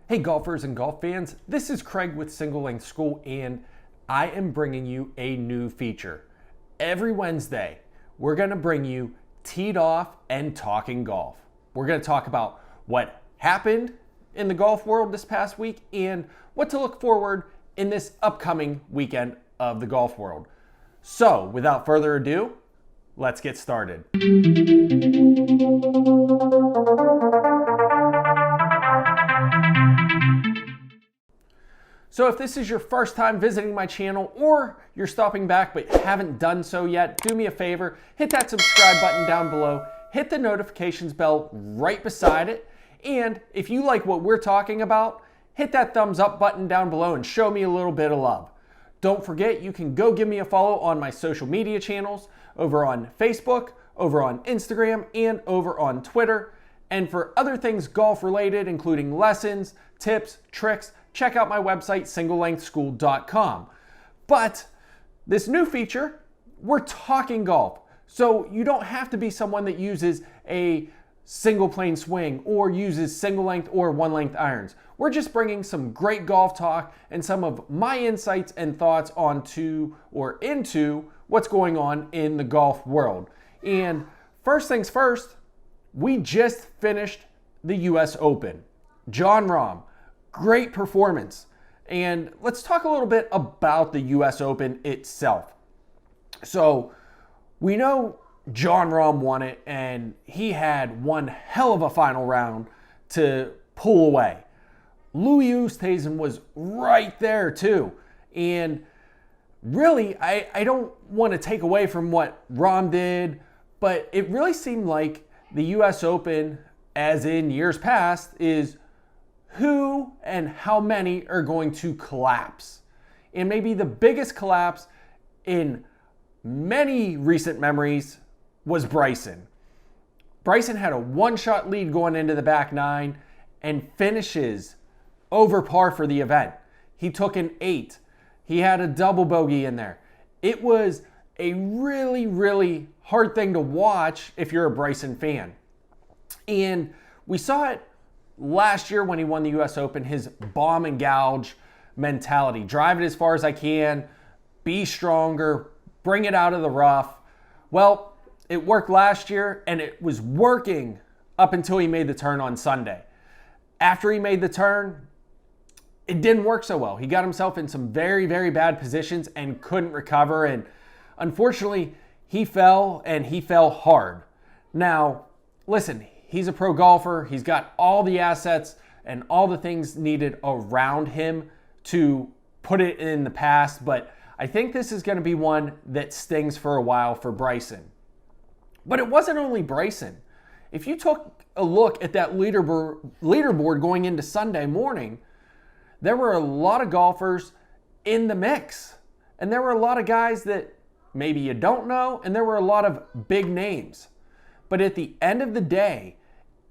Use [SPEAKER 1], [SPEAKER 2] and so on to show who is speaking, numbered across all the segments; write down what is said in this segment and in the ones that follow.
[SPEAKER 1] Hey golfers and golf fans, this is Craig with Single Length School, and I am bringing you a new feature. Every Wednesday, we're going to bring you Teed Off and Talking Golf. We're going to talk about what happened in the golf world this past week and what to look forward in this upcoming weekend of the golf world. So, without further ado, let's get started. So if this is your first time visiting my channel or you're stopping back but haven't done so yet, do me a favor, hit that subscribe button down below, hit the notifications bell right beside it, and if you like what we're talking about, hit that thumbs up button down below and show me a little bit of love. Don't forget, you can go give me a follow on my social media channels, over on Facebook, over on Instagram, and over on Twitter. And for other things golf related, including lessons, tips, tricks, check out my website, singlelengthschool.com. But this new feature, we're talking golf. So you don't have to be someone that uses a single plane swing or uses single length or one length irons. We're just bringing some great golf talk and some of my insights and thoughts onto or into what's going on in the golf world. And first things first, we just finished the US Open. Jon Rahm, great performance. And let's talk a little bit about the US Open itself. So we know Jon Rahm won it, and he had one hell of a final round to pull away. Louis Oosthuizen was right there too. And really, I don't want to take away from what Rahm did, but it really seemed like the US Open, as in years past, is who and how many are going to collapse. And maybe the biggest collapse in many recent memories was Bryson. Bryson had a one-shot lead going into the back nine and finishes over par for the event. He took an 8. He had a double bogey in there. It was a really, really hard thing to watch if you're a Bryson fan. And we saw it last year when he won the US Open, his bomb and gouge mentality. Drive it as far as I can, be stronger, bring it out of the rough. Well, it worked last year, and it was working up until he made the turn on Sunday. After he made the turn, it didn't work so well. He got himself in some very, very bad positions and couldn't recover, and unfortunately, he fell, and he fell hard. Now, listen, he's a pro golfer. He's got all the assets and all the things needed around him to put it in the past, but I think this is going to be one that stings for a while for Bryson. But it wasn't only Bryson. If you took a look at that leaderboard going into Sunday morning, there were a lot of golfers in the mix. And there were a lot of guys that maybe you don't know, and there were a lot of big names. But at the end of the day,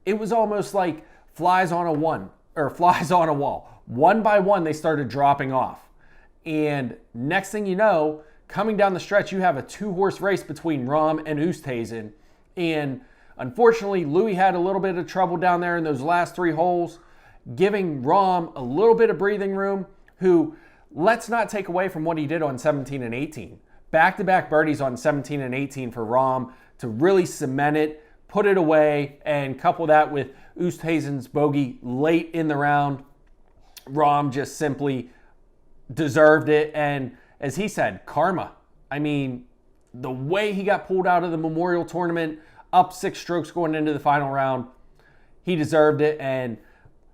[SPEAKER 1] it was almost like flies on a wall. One by one, they started dropping off. And next thing you know, coming down the stretch, you have a 2-horse race between Rahm and Oosthuizen. And unfortunately, Louis had a little bit of trouble down there in those last 3 holes, giving Rahm a little bit of breathing room, who, let's not take away from what he did on 17 and 18. Back-to-back birdies on 17 and 18 for Rahm to really cement it, put it away, and couple that with Oosthuizen's bogey late in the round. Rahm just simply deserved it, and as he said, karma. I mean, the way he got pulled out of the Memorial Tournament, up 6 strokes going into the final round, he deserved it, and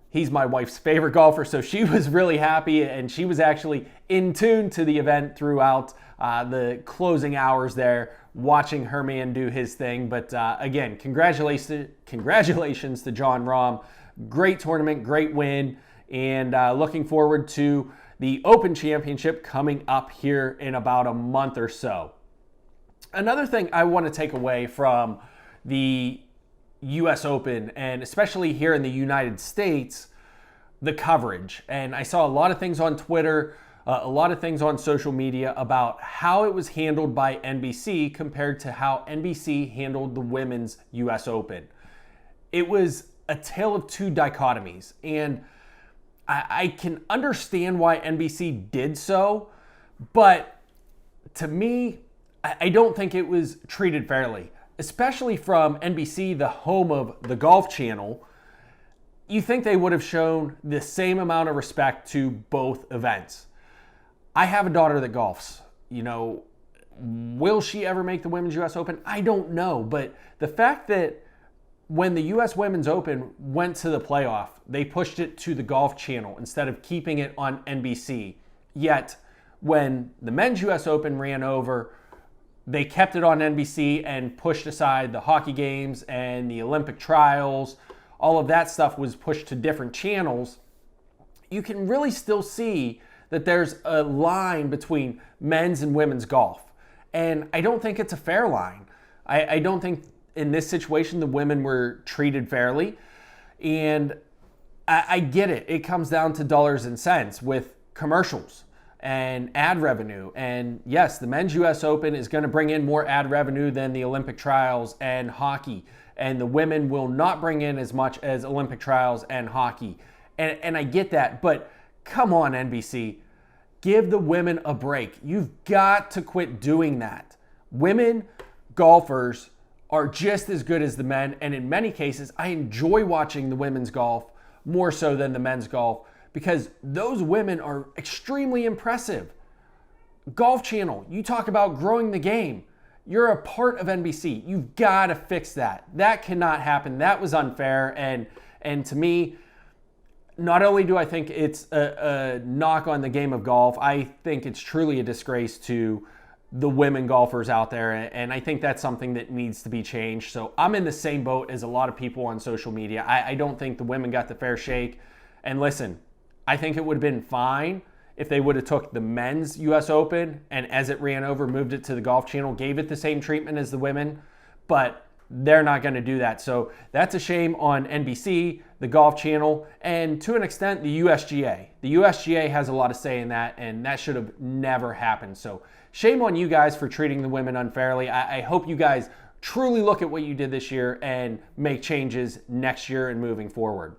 [SPEAKER 1] he's my wife's favorite golfer, so she was really happy, and she was actually in tune to the event throughout the closing hours there, watching her man do his thing. But again, congratulations to Jon Rahm. Great tournament, great win, and looking forward to the Open Championship coming up here in about a month or so. Another thing I want to take away from the US Open, and especially here in the United States, the coverage. And I saw a lot of things on Twitter, a lot of things on social media about how it was handled by NBC compared to how NBC handled the women's US Open. It was a tale of two dichotomies. And I can understand why NBC did so, but to me, I don't think it was treated fairly, especially from NBC, the home of the Golf Channel. You think they would have shown the same amount of respect to both events. I have a daughter that golfs. Will she ever make the Women's US Open? I don't know, but the fact that when the US Women's Open went to the playoff, they pushed it to the Golf Channel instead of keeping it on NBC. Yet, when the Men's US Open ran over, they kept it on NBC and pushed aside the hockey games and the Olympic trials. All of that stuff was pushed to different channels. You can really still see that there's a line between men's and women's golf. And I don't think it's a fair line. I don't think in this situation the women were treated fairly. And I get it. It comes down to dollars and cents with commercials and ad revenue. And yes, the Men's US Open is going to bring in more ad revenue than the Olympic trials and hockey. And the women will not bring in as much as Olympic trials and hockey. And I get that, but come on, NBC. Give the women a break. You've got to quit doing that. Women golfers are just as good as the men, and in many cases, I enjoy watching the women's golf more so than the men's golf because those women are extremely impressive. Golf Channel, you talk about growing the game. You're a part of NBC. You've got to fix that. That cannot happen. That was unfair, and to me, not only do I think it's a knock on the game of golf, I think it's truly a disgrace to the women golfers out there, and I think that's something that needs to be changed. So I'm in the same boat as a lot of people on social media. I don't think the women got the fair shake. And listen, I think it would have been fine if they would have took the Men's US Open and as it ran over, moved it to the Golf Channel, gave it the same treatment as the women, but they're not going to do that. So that's a shame on NBC, the Golf Channel, and to an extent, the USGA. The USGA has a lot of say in that, and that should have never happened. So shame on you guys for treating the women unfairly. I hope you guys truly look at what you did this year and make changes next year and moving forward.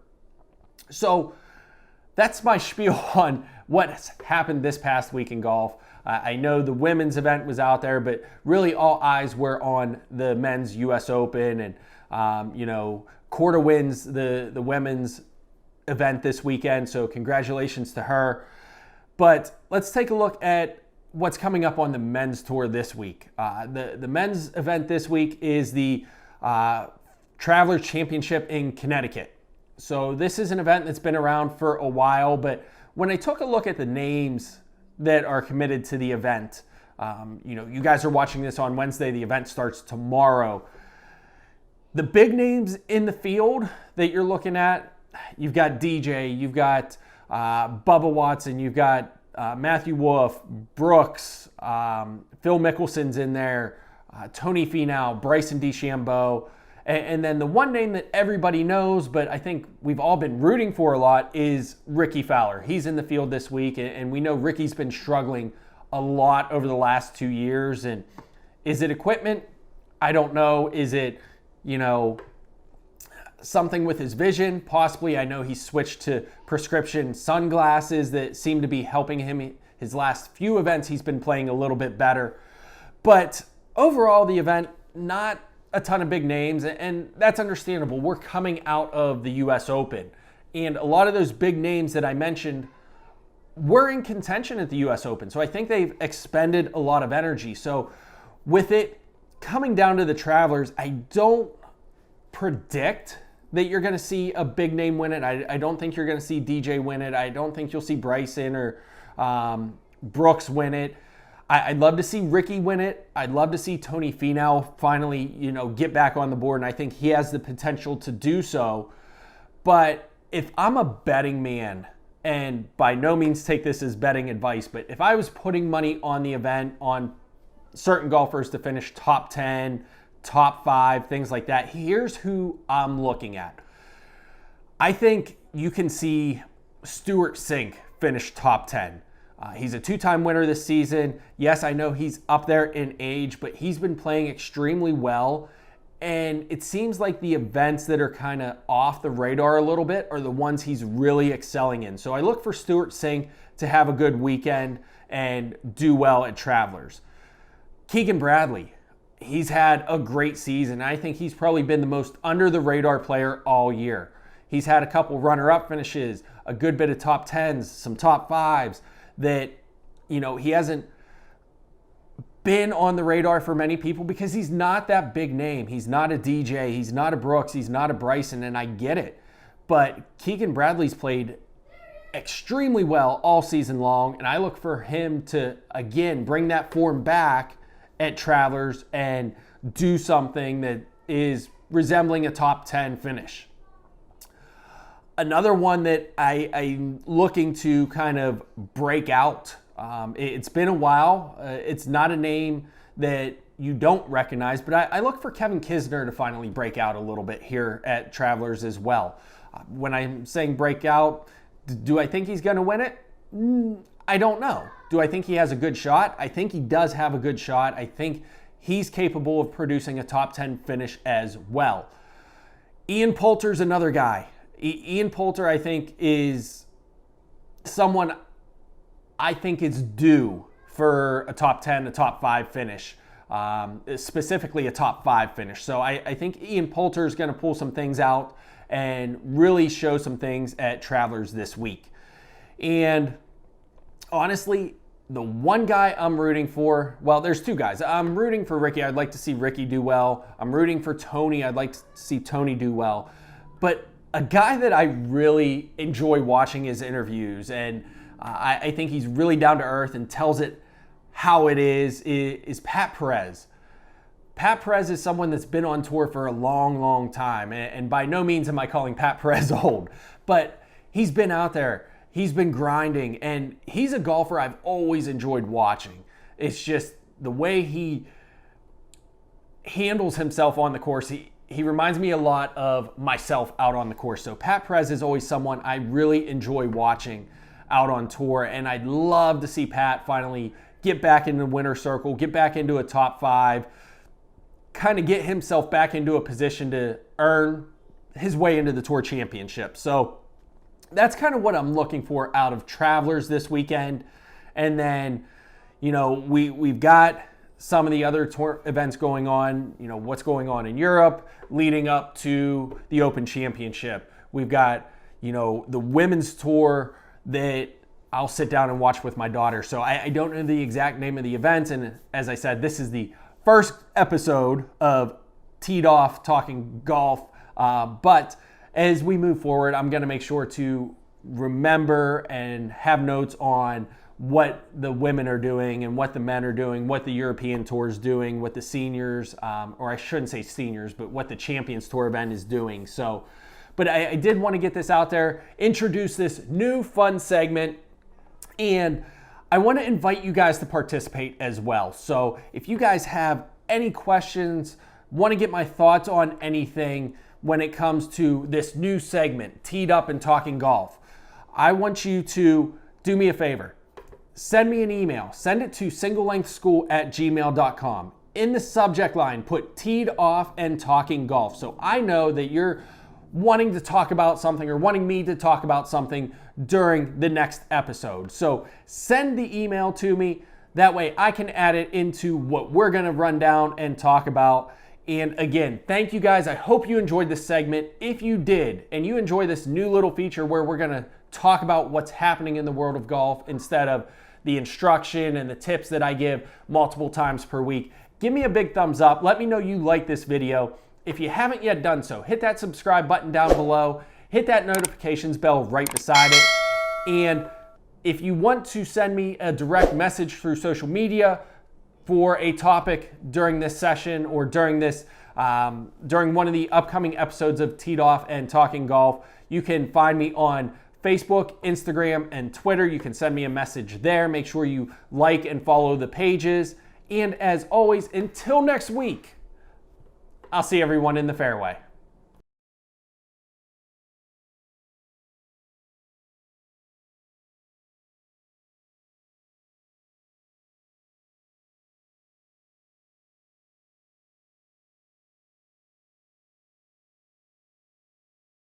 [SPEAKER 1] So that's my spiel on what's happened this past week in golf. I know the women's event was out there, but really all eyes were on the Men's US Open, and Korda wins the women's event this weekend, so congratulations to her. But let's take a look at what's coming up on the men's tour this week. The men's event this week is the Travelers Championship in Connecticut. So this is an event that's been around for a while, but when I took a look at the names that are committed to the event, you guys are watching this on Wednesday. The event starts tomorrow. The big names in the field that you're looking at, you've got DJ, you've got Bubba Watson, you've got Matthew Wolff, Brooks, Phil Mickelson's in there, Tony Finau, Bryson DeChambeau, and then the one name that everybody knows, but I think we've all been rooting for a lot, is Rickie Fowler. He's in the field this week, and we know Rickie's been struggling a lot over the last 2 years. And is it equipment? I don't know. Is it, something with his vision? Possibly. I know he switched to prescription sunglasses that seem to be helping him. His last few events, he's been playing a little bit better. But overall, the event, not a ton of big names, and that's understandable. We're coming out of the US Open, and a lot of those big names that I mentioned were in contention at the US Open. So I think they've expended a lot of energy. So with it coming down to the Travelers, I don't predict that you're going to see a big name win it. I don't think you're going to see DJ win it. I don't think you'll see Bryson or Brooks win it. I'd love to see Rickie win it. I'd love to see Tony Finau finally, get back on the board, and I think he has the potential to do so. But if I'm a betting man, and by no means take this as betting advice, but if I was putting money on the event, on certain golfers to finish top 10, top 5, things like that, here's who I'm looking at. I think you can see Stewart Cink finish top 10. He's a 2-time winner this season. Yes, I know he's up there in age, but he's been playing extremely well. And it seems like the events that are kind of off the radar a little bit are the ones he's really excelling in. So I look for Stewart Cink to have a good weekend and do well at Travelers. Keegan Bradley, he's had a great season. I think he's probably been the most under the radar player all year. He's had a couple runner-up finishes, a good bit of top 10s, some top 5s that, he hasn't been on the radar for many people because he's not that big name. He's not a DJ, he's not a Brooks, he's not a Bryson, and I get it. But Keegan Bradley's played extremely well all season long, and I look for him to, again, bring that form back at Travelers and do something that is resembling a top 10 finish. Another one that I'm looking to kind of break out. It's been a while. It's not a name that you don't recognize, but I look for Kevin Kisner to finally break out a little bit here at Travelers as well. When I'm saying break out, do I think he's going to win it? I don't know. Do I think he has a good shot? I think he does have a good shot. I think he's capable of producing a top 10 finish as well. Ian Poulter's another guy. Ian Poulter, I think, is someone I think is due for a top 10, a top 5 finish, specifically a top 5 finish. So I think Ian Poulter is going to pull some things out and really show some things at Travelers this week. And honestly, the one guy I'm rooting for, well, there's two guys. I'm rooting for Rickie. I'd like to see Rickie do well. I'm rooting for Tony. I'd like to see Tony do well. But a guy that I really enjoy watching his interviews, and I think he's really down to earth and tells it how it is Pat Perez. Pat Perez is someone that's been on tour for a long, long time. And by no means am I calling Pat Perez old, but he's been out there. He's been grinding, and he's a golfer I've always enjoyed watching. It's just the way he handles himself on the course. He reminds me a lot of myself out on the course. So Pat Perez is always someone I really enjoy watching out on tour, and I'd love to see Pat finally get back in the winner's circle, get back into a top 5, kind of get himself back into a position to earn his way into the Tour Championship. So that's kind of what I'm looking for out of Travelers this weekend. And then, we've got some of the other tour events going on, what's going on in Europe leading up to the Open Championship. We've got, the women's tour that I'll sit down and watch with my daughter. So I don't know the exact name of the event. And as I said, this is the first episode of Teed Off Talking Golf. But as we move forward, I'm going to make sure to remember and have notes on what the women are doing and what the men are doing, what the European Tour is doing, what the seniors, or I shouldn't say seniors, but what the Champions Tour event is doing. So, but I did want to get this out there, introduce this new fun segment, and I want to invite you guys to participate as well. So if you guys have any questions, want to get my thoughts on anything when it comes to this new segment, Teed Up and Talking Golf, I want you to do me a favor. Send me an email. Send it to singlelengthschool@gmail.com. In the subject line, put Teed Off and Talking Golf. So I know that you're wanting to talk about something or wanting me to talk about something during the next episode. So send the email to me. That way I can add it into what we're going to run down and talk about. And again, thank you guys. I hope you enjoyed this segment. If you did, and you enjoy this new little feature where we're going to talk about what's happening in the world of golf instead of the instruction and the tips that I give multiple times per week, give me a big thumbs up. Let me know you like this video. If you haven't yet done so, hit that subscribe button down below. Hit that notifications bell right beside it. And if you want to send me a direct message through social media for a topic during this session or during this during one of the upcoming episodes of Teed Off and Talking Golf, you can find me on Facebook, Instagram, and Twitter. You can send me a message there. Make sure you like and follow the pages. And as always, until next week, I'll see everyone in the fairway.